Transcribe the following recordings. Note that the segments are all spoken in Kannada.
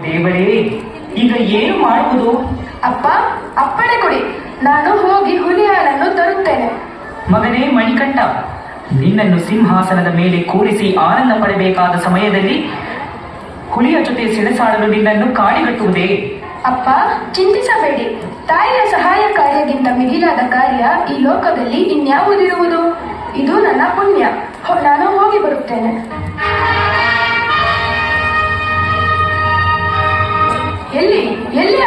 ದೇವರೇ, ಈಗ ಏನು ಮಾಡುವುದು? ಅಪ್ಪ, ಅಪ್ಪಣೆ ಕೊಡಿ, ನಾನು ಹೋಗಿ ಹುಲಿ ಹಾಲನ್ನು ತರುತ್ತೇನೆ. ಮಗನೇ ಮಣಿಕಂಠ, ನಿನ್ನನ್ನು ಸಿಂಹಾಸನದ ಮೇಲೆ ಕೂರಿಸಿ ಆನಂದ ಪಡಬೇಕಾದ ಸಮಯದಲ್ಲಿ ಹುಲಿಯ ಜೊತೆ ಸೆಣಸಾಡಲು ನಿನ್ನನ್ನು ಕಾಡಿಗಟ್ಟುವುದೇ? ಅಪ್ಪ, ಚಿಂತಿಸಬೇಡಿ. ತಾಯಿಯ ಸಹಾಯ ಕಾರ್ಯಕ್ಕಿಂತ ಮಿಗಿಲಾದ ಕಾರ್ಯ ಈ ಲೋಕದಲ್ಲಿ ಇನ್ಯಾವುದಿರುವುದು? ಇದು ನನ್ನ ಪುಣ್ಯ. ನಾನು ಹೋಗಿ ಬರುತ್ತೇನೆ. ಎಲ್ಲಿ ಎಲ್ಲಿ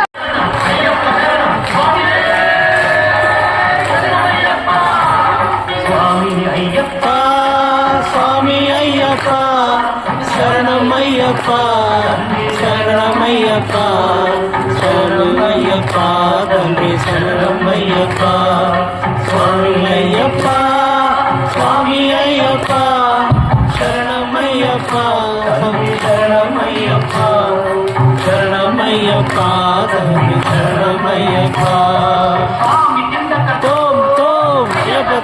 ಸ್ವಾಮಿ ಅಯ್ಯಪ್ಪ, ಶರಣಮಯ್ಯಪ್ಪ, ಶರಣಮಯ್ಯಪ್ಪ, ಶರಣಮಯ್ಯಪ್ಪ, ತಂದೆ ಶರಣಮಯ್ಯಪ್ಪ, ಸ್ವಾಮಿ ಅಯ್ಯಪ್ಪ, ಸ್ವಾಮಿ ಅಯ್ಯಪ್ಪ, ಶರಣಮಯ್ಯಪ್ಪ, ಶರಣಮಯ್ಯಪ್ಪ, ಶರಣಮಯ್ಯಪ್ಪ, ತಂದೆ ಶರಣಮಯ್ಯಪ್ಪ.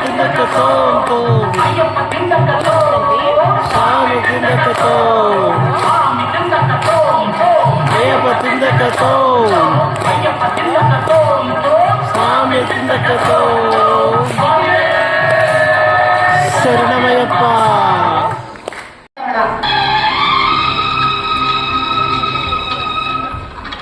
ತಿಂದಕ್ಕ ತೋಂ ಸ್ವಾಮಿ ತಿಂದಕ್ಕ ತೋಂ, ಅಯ್ಯಪ್ಪ ತಿಂದಕ್ಕ ತೋಂ, ಸ್ವಾಮಿ ತಿಂದಕ್ಕ ತೋಂ, ಶರಣಮಯ್ಯಪ್ಪ.